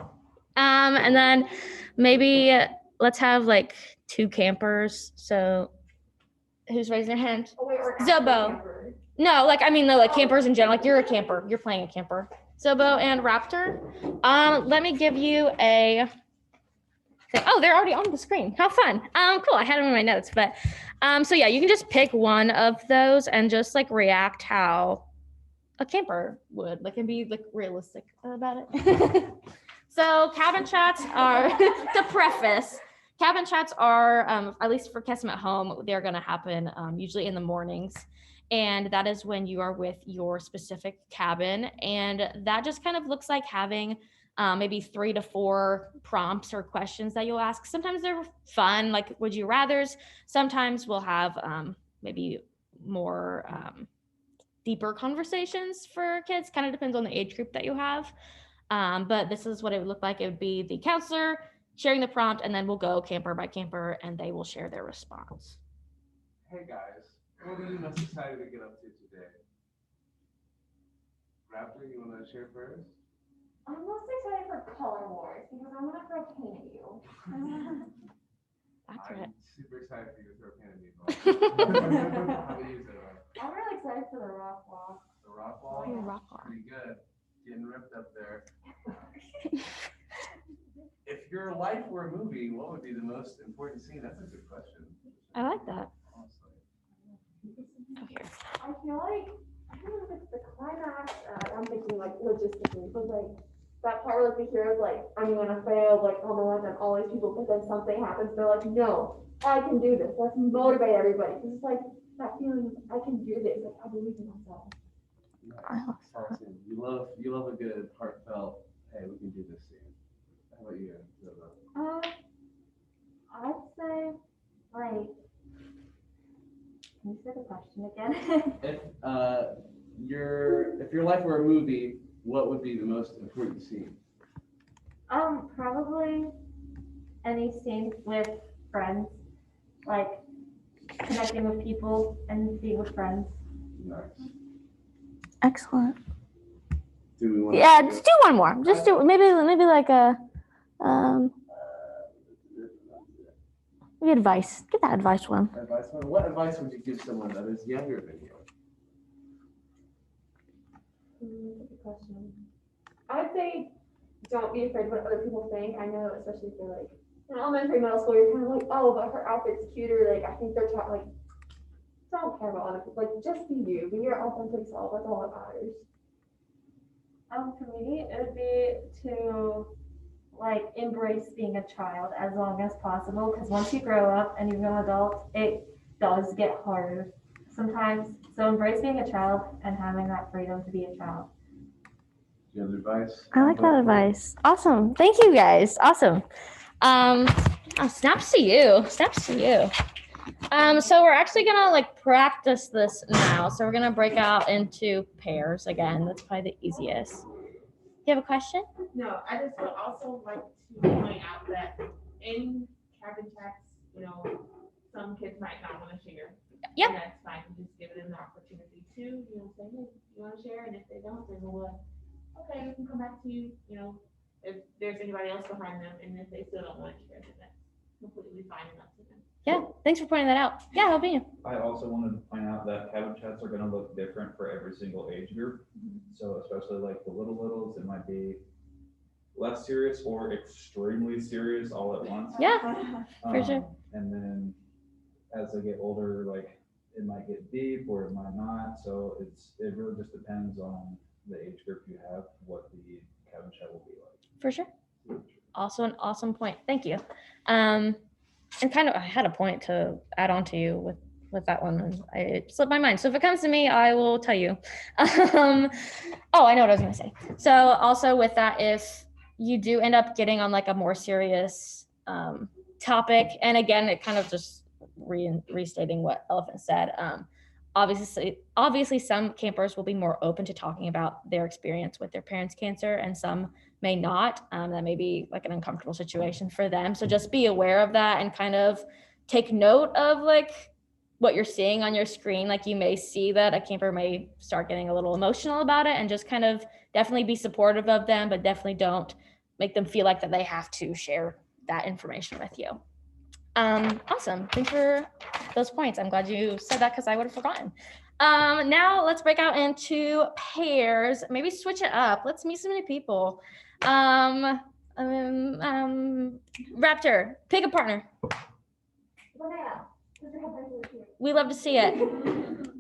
And then maybe let's have like 2 campers. So who's raising their hand? Oh, wait, Zobo. No, like I mean the like campers in general. Like you're a camper. You're playing a camper. Zobo and Raptor. Let me give you a thing. Oh, they're already on the screen. How fun. Cool. I had them in my notes, but so yeah, you can just pick one of those and just like react how a camper would, like, and be like realistic about it. So cabin chats are to preface. Cabin chats are, at least for Kesem at home, they're going to happen usually in the mornings. And that is when you are with your specific cabin. And that just kind of looks like having maybe 3 to 4 prompts or questions that you'll ask. Sometimes they're fun, like would you rathers. Sometimes we'll have maybe more deeper conversations for kids. Kind of depends on the age group that you have. But this is what it would look like. It would be the counselor sharing the prompt, and then we'll go camper by camper, and they will share their response. Hey guys, what are you most excited to get up to today? Raptor, you want to share first? I'm most excited for Color Wars because I'm gonna throw paint at you. Accurate. I'm super excited for you to throw paint at me. How about you, Zoe? I'm really excited for the rock wall. The rock wall? Oh, rock wall. Pretty good. Getting ripped up there. If your life were a movie, what would be the most important scene? That's a good question. I like that. Honestly. Oh, here. I feel like, I don't know if it's the climax, I'm thinking like logistically, but like that part where like the hero's like, I'm gonna fail, like on the left and all these people, but then something happens, they're like, no, I can do this. Let's motivate everybody. Cause it's like that feeling, I can do this, like I believe in myself. Awesome. You love a good heartfelt, hey, we can do this scene. How about you, Zobo? I'd say, like, can you say the question again? If your life were a movie, what would be the most important scene? Probably any scene with friends, like connecting with people and being with friends. Nice. Excellent. Do we want Yeah, to just do one more. Just do maybe like a maybe advice. Give that advice one. advice? What advice would you give someone that is younger than you? Good question. I would say don't be afraid of what other people think. I know, especially if you're like in elementary, middle school, you're kind of like, oh, but her outfit's cuter. Like, I think they're taught, like, don't care about other people. Like, just be you. Be your authentic self. That's all that matters. For me, it would be to like embrace being a child as long as possible, because once you grow up and you become an adult, it does get harder sometimes. So embrace being a child and having that freedom to be a child. Do you have advice? I like that advice. Awesome. Thank you guys. Awesome. Snaps to you. Snaps to you. So we're actually gonna like practice this now. So we're gonna break out into pairs again. That's probably the easiest. Do you have a question? No, I just would also like to point out that in cabin chats, some kids might not want to share. Yep. And that's fine. You just give them the opportunity to, say, hey, you want to share? And if they don't, then we'll, okay, we can come back to you, if there's anybody else behind them. And if they still don't want to share, then that's completely fine and up to them. Yeah. Thanks for pointing that out. Yeah, help you. I also wanted to point out that cabin chats are going to look different for every single age group. So especially like the littles, it might be less serious or extremely serious all at once. Yeah, for sure. And then as they get older, like it might get deep or it might not. So it really just depends on the age group you have, what the cabin chat will be like. For sure. Also an awesome point. Thank you. And kind of, I had a point to add on to you with that one, and it slipped my mind. So if it comes to me, I will tell you. Oh, I know what I was gonna say. So also with that, if you do end up getting on like a more serious topic, and again, it kind of just restating what Elephant said. Obviously, some campers will be more open to talking about their experience with their parents' cancer, and some may not. That may be like an uncomfortable situation for them. So just be aware of that and kind of take note of like what you're seeing on your screen. Like you may see that a camper may start getting a little emotional about it, and just kind of definitely be supportive of them, but definitely don't make them feel like that they have to share that information with you. Awesome. Thanks for those points. I'm glad you said that because I would have forgotten. Now let's break out into pairs. Maybe switch it up. Let's meet some new people. Raptor, pick a partner. We love to see it.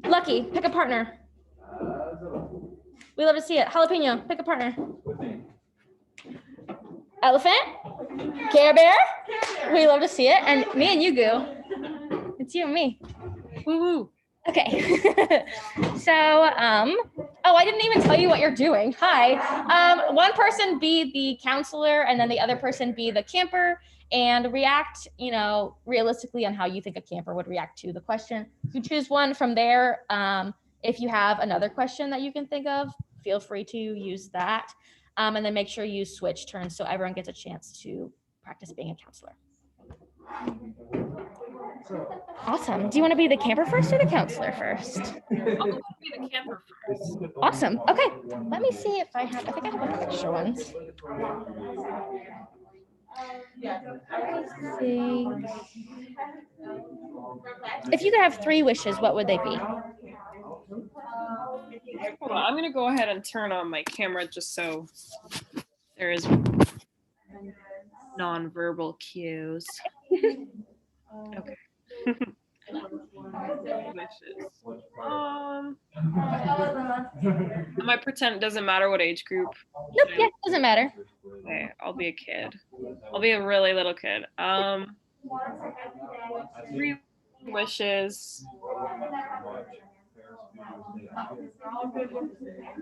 Lucky, pick a partner. We love to see it. Jalapeno, pick a partner. Elephant, Care Bear. We love to see it. And me and you, Goo. It's you and me. Woo woo. Okay. So, oh, I didn't even tell you what you're doing. Hi. One person be the counselor, and then the other person be the camper, and react, realistically on how you think a camper would react to the question. You choose one from there. If you have another question that you can think of, feel free to use that. And then make sure you switch turns so everyone gets a chance to practice being a counselor. Awesome. Do you want to be the camper first or the counselor first? I'll go be the camper first. Awesome. Okay. Let me see if I think I have extra ones. If you could have 3 wishes, what would they be? Hold on, I'm gonna go ahead and turn on my camera just so there is non-verbal cues. Okay. Wishes. I might pretend it doesn't matter what age group. Nope, yeah, doesn't matter. Okay, I'll be a kid. I'll be a really little kid. 3 wishes.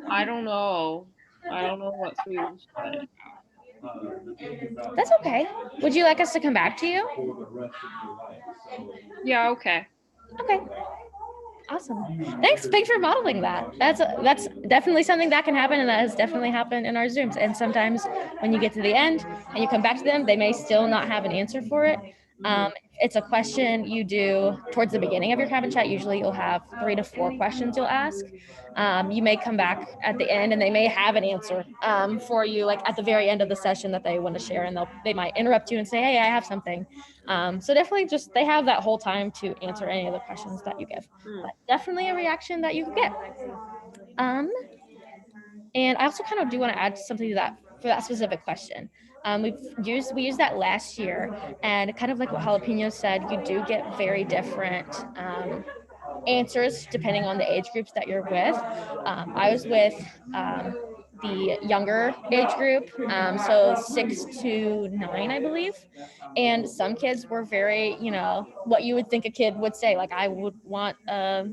I don't know what 3 wishes. That's okay. Would you like us to come back to you? For the rest of your life. So Yeah, okay. Okay. Awesome. Thanks for modeling that. That's definitely something that can happen, and that has definitely happened in our Zooms. And sometimes when you get to the end and you come back to them, they may still not have an answer for it. It's a question you do towards the beginning of your cabin chat. Usually you'll have 3 to 4 questions you'll ask. You may come back at the end and they may have an answer for you, like at the very end of the session that they want to share, and they might interrupt you and say, hey, I have something. So definitely they have that whole time to answer any of the questions that you give. But definitely a reaction that you can get. And I also kind of do want to add something to that for that specific question. We used that last year, and kind of like what Jalapeno said, you do get very different answers depending on the age groups that you're with. I was with the younger age group, so 6 to 9, I believe. And some kids were very, what you would think a kid would say. Like, I would want,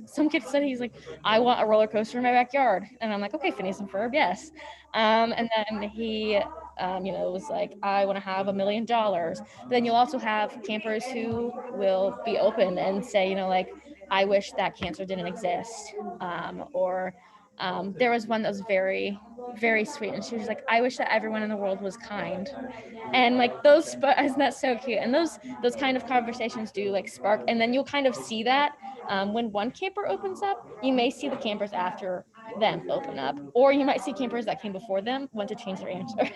some kid said, he's like, I want a roller coaster in my backyard. And I'm like, okay, Phineas and Ferb, yes. And then he, was like, I want to have $1 million. But then you'll also have campers who will be open and say, like, I wish that cancer didn't exist. There was one that was very, very sweet. And she was like, I wish that everyone in the world was kind. And like isn't that so cute? And those kind of conversations do like spark. And then you'll kind of see that when one camper opens up, you may see the campers after them open up, or you might see campers that came before them want to change their answer.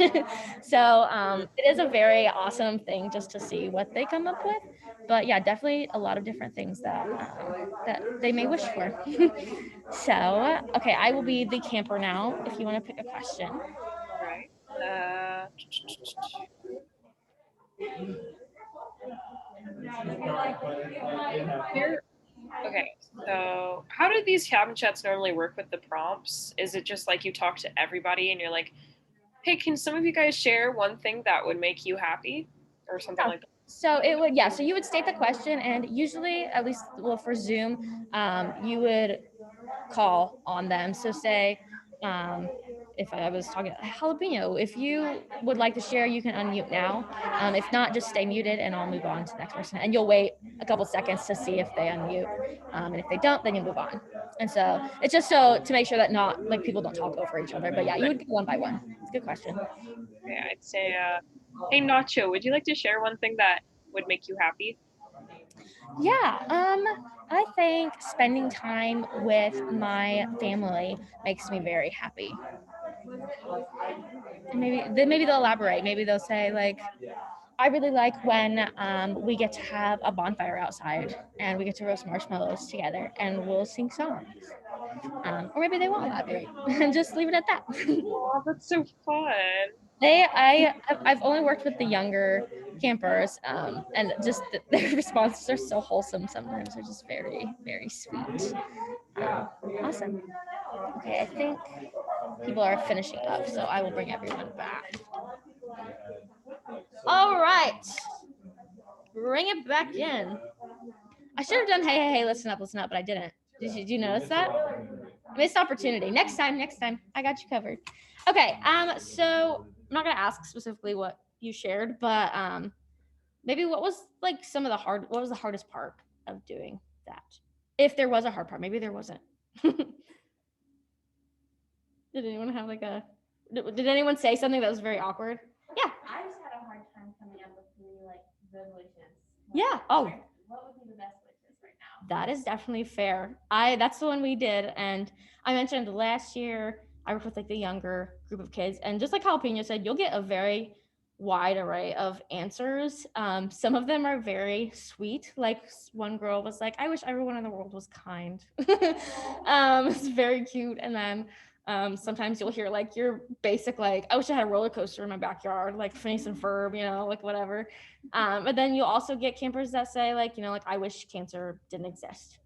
So it is a very awesome thing just to see what they come up with. But yeah, definitely a lot of different things that they may wish for. So, okay, I will be the camper now if you want to pick a question. All right. Okay, so how do these cabin chats normally work with the prompts? Is it just like you talk to everybody and you're like, hey, can some of you guys share one thing that would make you happy or something like that? So so you would state the question, and usually, at least, well, for Zoom, you would call on them. So say, if I was talking Jalapeno, if you would like to share, you can unmute now. If not, just stay muted and I'll move on to the next person. And you'll wait a couple seconds to see if they unmute. And if they don't, then you move on. And so it's just so to make sure that not like people don't talk over each other. But yeah, you would go one by one. It's a good question. Okay, I'd say, hey Nacho, would you like to share one thing that would make you happy? Yeah, I think spending time with my family makes me very happy. And maybe they'll elaborate. Maybe they'll say like, I really like when we get to have a bonfire outside and we get to roast marshmallows together and we'll sing songs. Or maybe they won't elaborate and just leave it at that. Oh, that's so fun. I've only worked with the younger campers, and just their responses are so wholesome. Sometimes they're just very, very sweet. Awesome. Okay, I think people are finishing up, so I will bring everyone back. All right, bring it back in. I should have done hey, listen up, but I didn't. Did you notice that? Missed opportunity. Next time. I got you covered. Okay, so I'm not gonna ask specifically what you shared, but maybe what was the hardest part of doing that? If there was a hard part, maybe there wasn't. Did anyone have did anyone say something that was very awkward? Yeah. I just had a hard time coming up with the wishes. Yeah. Oh. What would be the best wishes right now? That is definitely fair. That's the one we did, and I mentioned last year I worked with the younger group of kids, and just like Jalapeno said, you'll get a very wide array of answers. Some of them are very sweet. Like one girl was like, I wish everyone in the world was kind. It's very cute. And then sometimes you'll hear your basic, I wish I had a roller coaster in my backyard, like Phineas and Ferb, whatever. But then you'll also get campers that say I wish cancer didn't exist.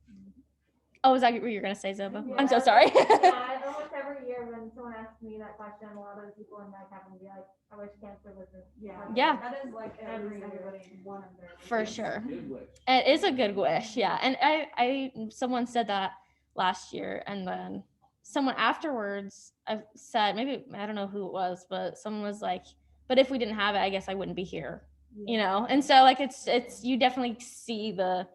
Oh, is that what you're going to say, Zoba? Yeah. I'm so sorry. Yeah, almost every year when someone asks me that question, a lot of the people in my cabin be like, I wish cancer wasn't. Yeah. That is everybody one of their For sure. It is a good wish, yeah. And someone said that last year, and then someone afterwards said, maybe, I don't know who it was, but someone was like, but if we didn't have it, I guess I wouldn't be here, you know? And so like, it's, you definitely see the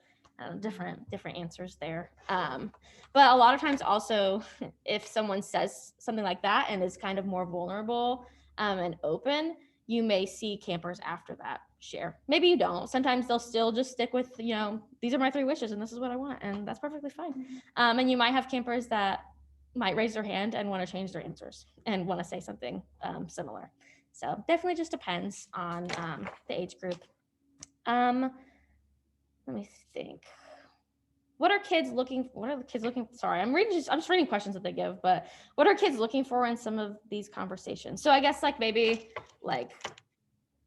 different answers there. But a lot of times also, if someone says something like that and is kind of more vulnerable and open, you may see campers after that share. Maybe you don't. Sometimes they'll still just stick with, you know, these are my 3 wishes and this is what I want. And that's perfectly fine. And you might have campers that might raise their hand and want to change their answers and want to say something similar. So definitely just depends on the age group. Let me think. What are the kids looking, sorry, I'm just reading questions that they give, but what are kids looking for in some of these conversations? So I guess like maybe like,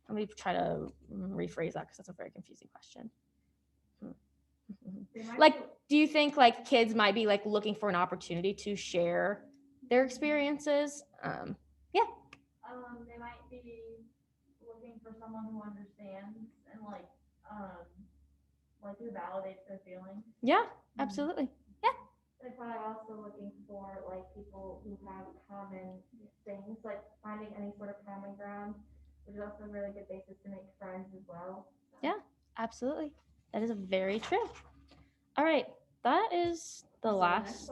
let me try to rephrase that because that's a very confusing question. Like, do you think like kids might be like looking for an opportunity to share their experiences? They might be looking for someone who understands and like who validates their feelings. Yeah, absolutely. Yeah. They're probably also looking for like people who have common things, like finding any sort of common ground, which is also a really good basis to make friends as well. Yeah, absolutely. That is very true. All right, that is the last.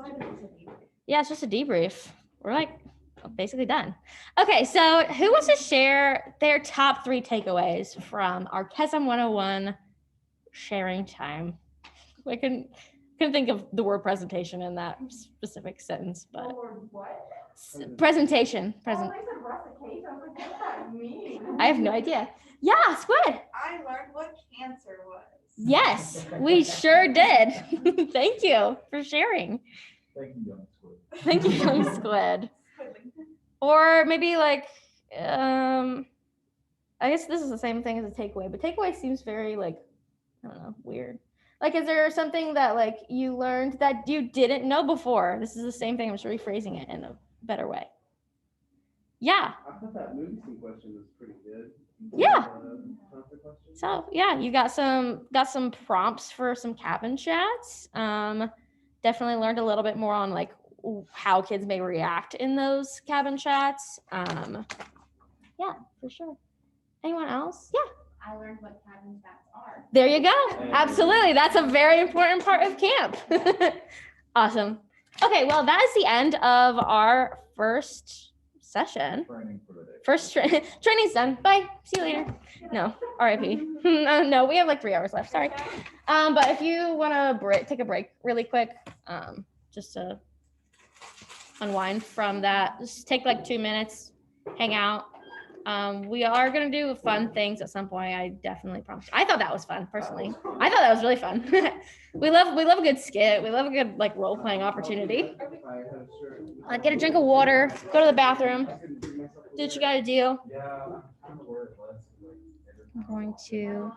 Yeah, it's just a debrief. We're like basically done. Okay, so who wants to share their top 3 takeaways from our Kesem 101 sharing time? I couldn't think of the word presentation in that specific sentence, but presentation. I have no idea. Yeah, squid. I learned what cancer was. Yes, we sure did. Thank you for sharing. Thank you, young squid. Thank you, young squid. Or maybe like, I guess this is the same thing as a takeaway, but takeaway seems very like, I don't know, weird. Like, is there something that like you learned that you didn't know before? This is the same thing. I'm just rephrasing it in a better way. Yeah. I thought that movie scene question was pretty good. Yeah. So yeah, you got some prompts for some cabin chats. Definitely learned a little bit more on like how kids may react in those cabin chats. Yeah, for sure. Anyone else? Yeah. I learned what cabin chats are. There you go. Absolutely. That's a very important part of camp. Awesome. Okay, well, that is the end of our first session. Training for the day. First training's done. Bye. See you later. No, RIP. No, we have like 3 hours left. Sorry. But if you want to take a break really quick, just to unwind from that, just take like 2 minutes, hang out. We are going to do fun things at some point. I definitely promise. I thought that was fun personally. I thought that was really fun. we love a good skit. We love a good like role playing opportunity. Get a drink of water, go to the bathroom, do what you got to do. I'm going to